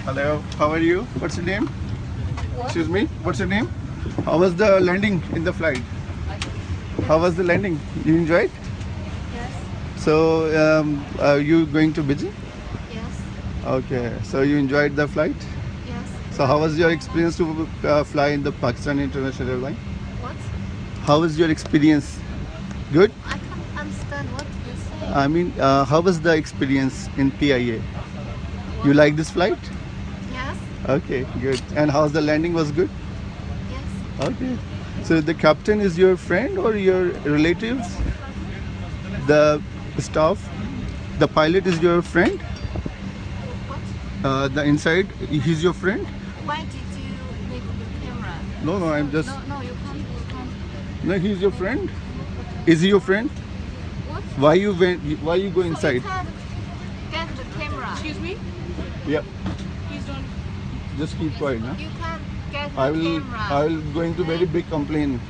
Hello, how are you? What's your name? What? Excuse me, what's your name? How was the landing in the flight? How was the landing? You enjoyed? Yes. So, are you going to Beijing? Yes. Okay, so you enjoyed the flight? Yes. So, how was your experience to fly in the Pakistan International Airline? What? How was your experience? Good? I can't understand what you say. I mean, how was the experience in PIA? You What? like this flight? Yes. Okay, good. And how's the landing was good? Yes. Okay. So the captain is your friend or your relatives? The staff, the pilot is your friend? What? The inside, he's your friend? Why did you leave the camera? No, I'm just. No, you can't. You can't. No, he's your friend. Is he your friend? What? Why you went? Why you go So inside? you can't get the camera. Excuse me? Yeah, Please don't. just keep quiet, huh? You can't get the I will. camera. I will going to very big complaint.